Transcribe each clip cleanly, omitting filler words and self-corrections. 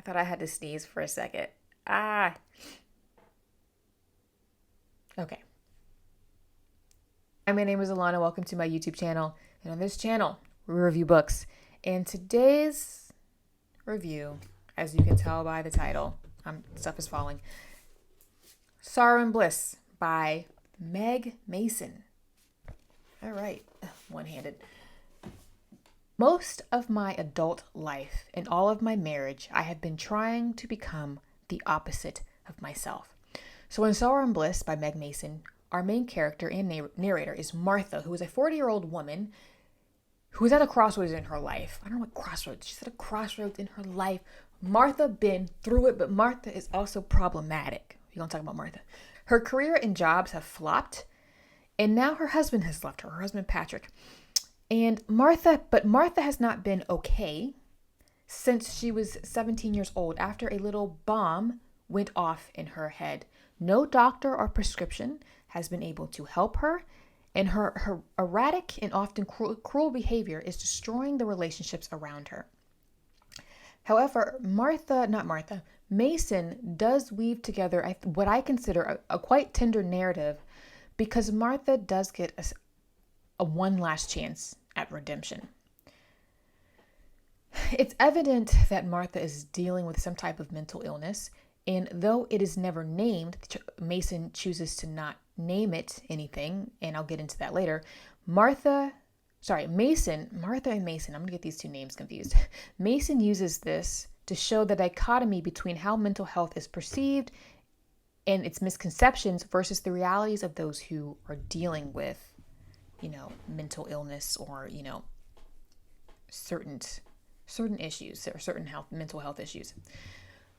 thought I had to sneeze for a second. Okay. Hi, my name is Alana. Welcome to my YouTube channel. And on this channel, we review books. And today's review, as you can tell by the title, stuff is falling. Sorrow and Bliss by Meg Mason. All right, one-handed. Most of my adult life and all of my marriage, I have been trying to become the opposite of myself. So in Sorrow and Bliss by Meg Mason, our main character and narrator is Martha, who is a 40-year-old woman who is at a crossroads in her life. I don't know what crossroads. She's at a crossroads in her life. Martha been through it, but Martha is also problematic. We're going to talk about Martha. Her career and jobs have flopped, and now her husband has left her husband Patrick. And Martha has not been okay since she was 17 years old after a little bomb went off in her head. No doctor or prescription has been able to help her, and her erratic and often cruel behavior is destroying the relationships around her. However, Mason does weave together what I consider a quite tender narrative, because Martha does get a one last chance at redemption. It's evident that Martha is dealing with some type of mental illness, and though it is never named, Mason chooses to not name it anything, and I'll get into that later. Martha and Mason, I'm going to get these two names confused. Mason uses this to show the dichotomy between how mental health is perceived and its misconceptions versus the realities of those who are dealing with, mental illness or, certain issues or certain mental health issues.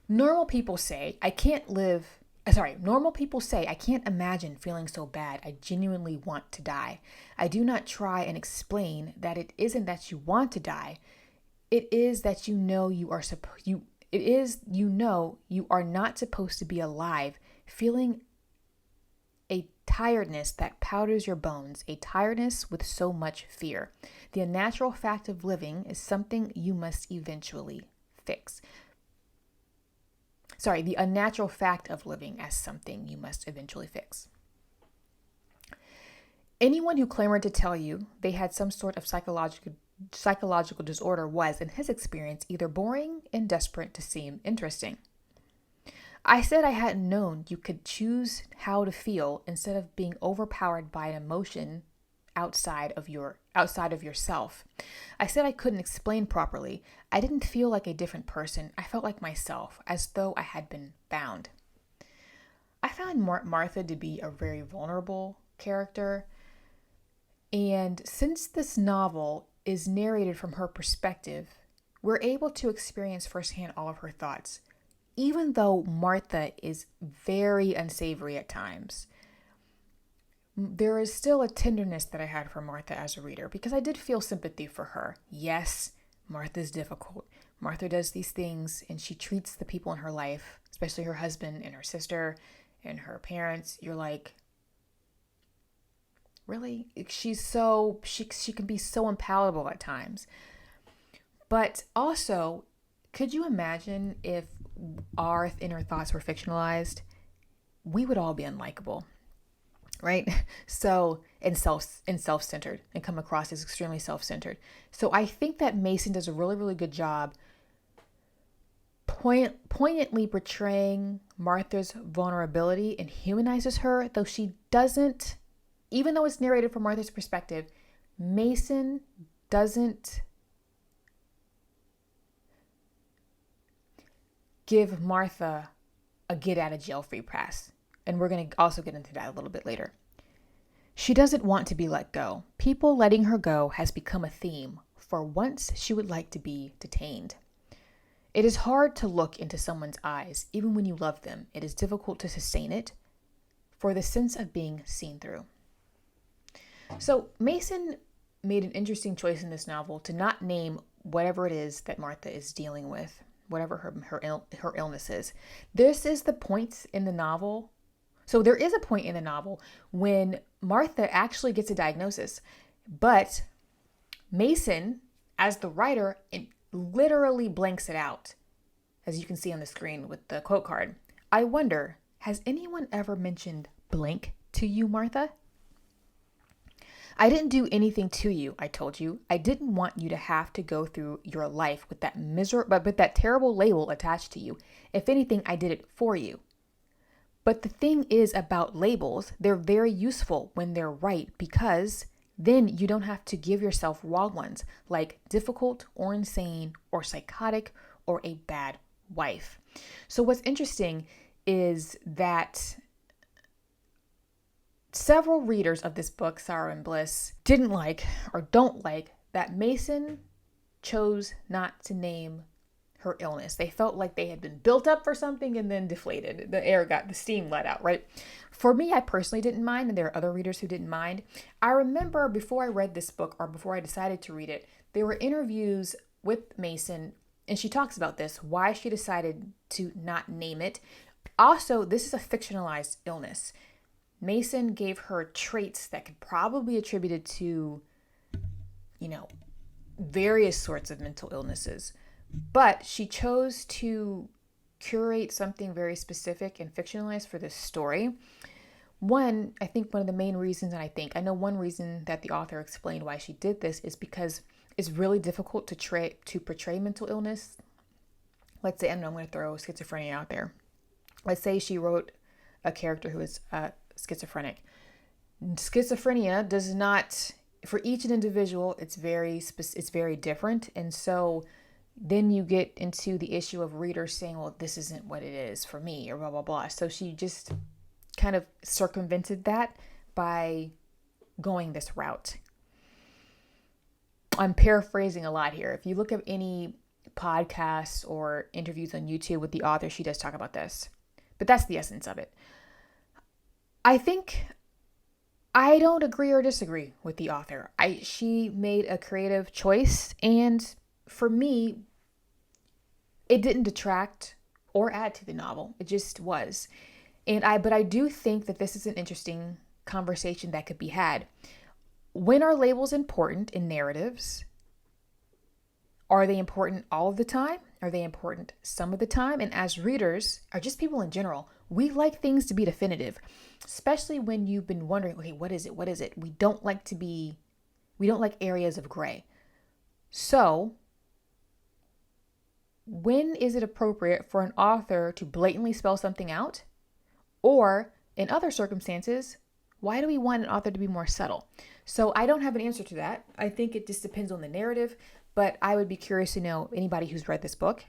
Normal people say, I can't imagine feeling so bad. I genuinely want to die. I do not try and explain that it isn't that you want to die. It is that you know you are not supposed to be alive, feeling a tiredness that powders your bones, a tiredness with so much fear. The unnatural fact of living is something you must eventually fix. The unnatural fact of living as something you must eventually fix. Anyone who clamored to tell you they had some sort of psychological disorder was, in his experience, either boring and desperate to seem interesting. I said I hadn't known you could choose how to feel instead of being overpowered by an emotion outside of yourself. I said I couldn't explain properly. I didn't feel like a different person. I felt like myself, as though I had been bound. I found Martha to be a very vulnerable character. And since this novel is narrated from her perspective, we're able to experience firsthand all of her thoughts. Even though Martha is very unsavory at times, there is still a tenderness that I had for Martha as a reader, because I did feel sympathy for her. Yes, Martha's difficult. Martha does these things and she treats the people in her life, especially her husband and her sister and her parents. You're like, really? She can be so unpalatable at times. But also, could you imagine if our inner thoughts were fictionalized? We would all be unlikable. Right? So, and self-centered and come across as extremely self-centered. So I think that Mason does a really, really good job poignantly portraying Martha's vulnerability and humanizes her, though she doesn't, even though it's narrated from Martha's perspective, Mason doesn't give Martha a get out of jail free pass. And we're going to also get into that a little bit later. She doesn't want to be let go. People letting her go has become a theme, for once she would like to be detained. It is hard to look into someone's eyes, even when you love them. It is difficult to sustain it for the sense of being seen through. So Mason made an interesting choice in this novel to not name whatever it is that Martha is dealing with, whatever her illness is. This is the points in the novel. So there is a point in the novel when Martha actually gets a diagnosis, but Mason, as the writer, literally blanks it out. as you can see on the screen with the quote card. I wonder, has anyone ever mentioned blank to you, Martha? I didn't do anything to you, I told you. I didn't want you to have to go through your life with that with that terrible label attached to you. If anything, I did it for you. But the thing is about labels, they're very useful when they're right, because then you don't have to give yourself wrong ones like difficult or insane or psychotic or a bad wife. So what's interesting is that several readers of this book, Sorrow and Bliss, didn't like or don't like that Mason chose not to name her illness. They felt like they had been built up for something and then deflated. The steam let out, right? For me, I personally didn't mind, and there are other readers who didn't mind. I remember before I read this book, or before I decided to read it, there were interviews with Mason, and she talks about this, why she decided to not name it. Also, this is a fictionalized illness. Mason gave her traits that could probably be attributed to, various sorts of mental illnesses. But she chose to curate something very specific and fictionalized for this story. I think one of the main reasons, and I know one reason that the author explained why she did this is because it's really difficult to portray mental illness. Let's say, I'm going to throw schizophrenia out there. Let's say she wrote a character who is schizophrenic. Schizophrenia does not, for each individual, it's very different. And so then you get into the issue of readers saying, well, this isn't what it is for me, or blah, blah, blah. So she just kind of circumvented that by going this route. I'm paraphrasing a lot here. If you look at any podcasts or interviews on YouTube with the author, she does talk about this. But that's the essence of it. I think I don't agree or disagree with the author. She made a creative choice, and for me, it didn't detract or add to the novel. It just was. But I do think that this is an interesting conversation that could be had. When are labels important in narratives? Are they important all of the time? Are they important some of the time? And as readers, or just people in general, we like things to be definitive, especially when you've been wondering, okay, what is it? What is it? We don't like areas of gray. So when is it appropriate for an author to blatantly spell something out? Or in other circumstances, why do we want an author to be more subtle? So I don't have an answer to that. I think it just depends on the narrative, but I would be curious to know, anybody who's read this book,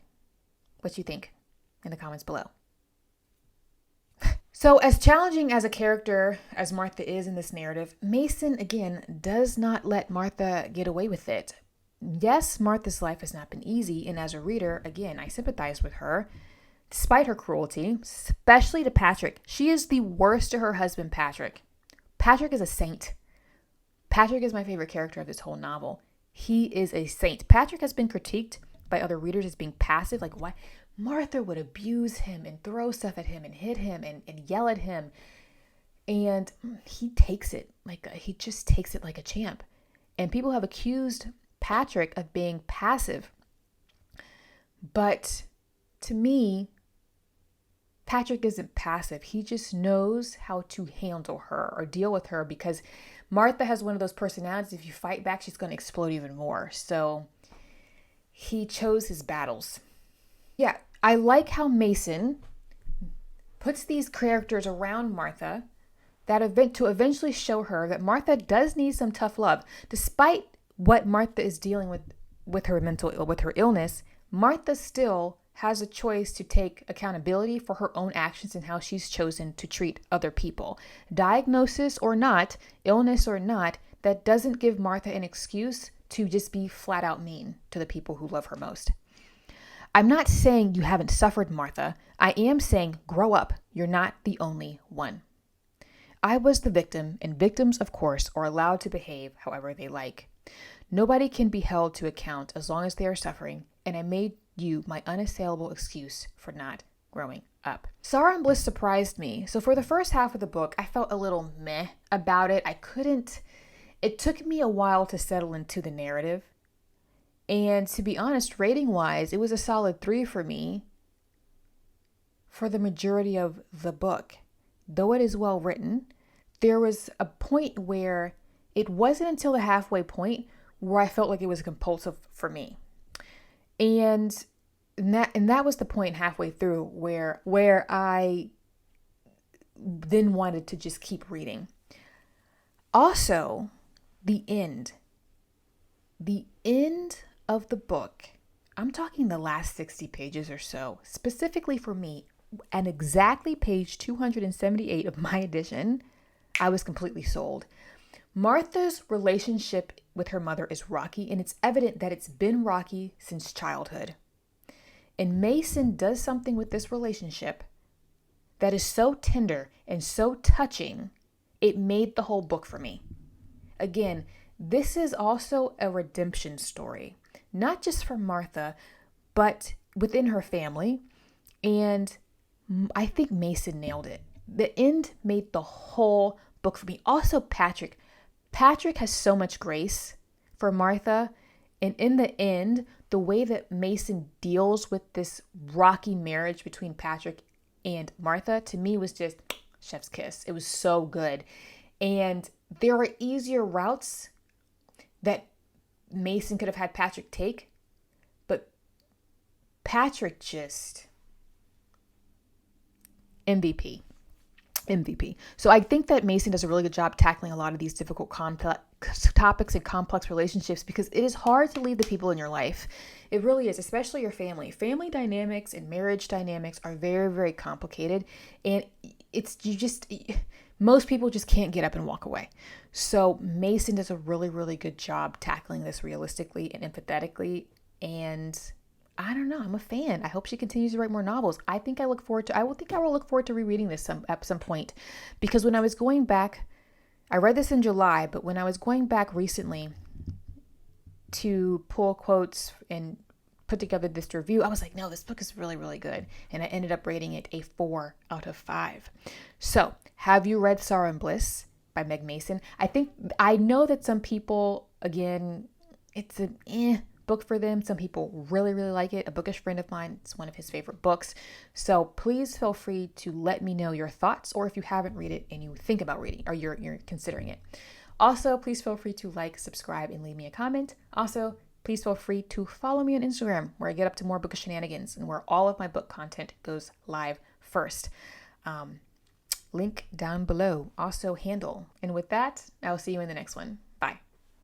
what you think in the comments below. So as challenging as a character as Martha is in this narrative, Mason, again, does not let Martha get away with it. Yes, Martha's life has not been easy, and as a reader, again, I sympathize with her, despite her cruelty, especially to Patrick. She is the worst to her husband, Patrick. Patrick is a saint. Patrick is my favorite character of this whole novel. He is a saint. Patrick has been critiqued by other readers as being passive, like why Martha would abuse him and throw stuff at him and hit him and yell at him. And he takes it he just takes it like a champ. And people have accused Patrick of being passive. But to me, Patrick isn't passive. He just knows how to handle her or deal with her, because Martha has one of those personalities. If you fight back, she's going to explode even more. So he chose his battles. Yeah, I like how Mason puts these characters around Martha to eventually show her that Martha does need some tough love. Despite what Martha is dealing with her illness, Martha still has a choice to take accountability for her own actions and how she's chosen to treat other people. Diagnosis or not, illness or not, that doesn't give Martha an excuse to just be flat out mean to the people who love her most. I'm not saying you haven't suffered, Martha. I am saying grow up. You're not the only one. I was the victim, and victims, of course, are allowed to behave however they like. Nobody can be held to account as long as they are suffering, and I made you my unassailable excuse for not growing up. Sorrow and Bliss surprised me. So for the first half of the book, I felt a little meh about it. It took me a while to settle into the narrative. And to be honest, rating-wise, it was a solid 3 for me. for the majority of the book. Though it is well written, there was a point where it wasn't until the halfway point where I felt like it was compulsive for me. And that was the point halfway through where I then wanted to just keep reading. Also, the end of the book, I'm talking the last 60 pages or so, specifically for me, and exactly page 278 of my edition, I was completely sold. Martha's relationship with her mother is rocky, and it's evident that it's been rocky since childhood. And Mason does something with this relationship that is so tender and so touching, it made the whole book for me. Again, this is also a redemption story, not just for Martha, but within her family. And I think Mason nailed it. The end made the whole book for me. Also, Patrick has so much grace for Martha. And in the end, the way that Mason deals with this rocky marriage between Patrick and Martha, to me, was just chef's kiss. It was so good. And there are easier routes that Mason could have had Patrick take, but Patrick just MVP. So I think that Mason does a really good job tackling a lot of these difficult complex topics and complex relationships, because it is hard to leave the people in your life. It really is, especially your family. Family dynamics and marriage dynamics are very, very complicated, and most people just can't get up and walk away. So Mason does a really, really good job tackling this realistically and empathetically, and I don't know. I'm a fan. I hope she continues to write more novels. I will look forward to rereading this at some point, because when I was going back, I read this in July, but when I was going back recently to pull quotes and put together this review, I was like, no, this book is really, really good. And I ended up rating it a 4 out of 5. So, have you read Sorrow and Bliss by Meg Mason? I know that some people, again, it's an book for them. Some people really, really like it. A bookish friend of mine, it's one of his favorite books. So please feel free to let me know your thoughts, or if you haven't read it and you think about reading, or you're considering it. Also, please feel free to like, subscribe, and leave me a comment. Also, please feel free to follow me on Instagram, where I get up to more bookish shenanigans and where all of my book content goes live first. Link down below. Also, handle. And with that, I will see you in the next one.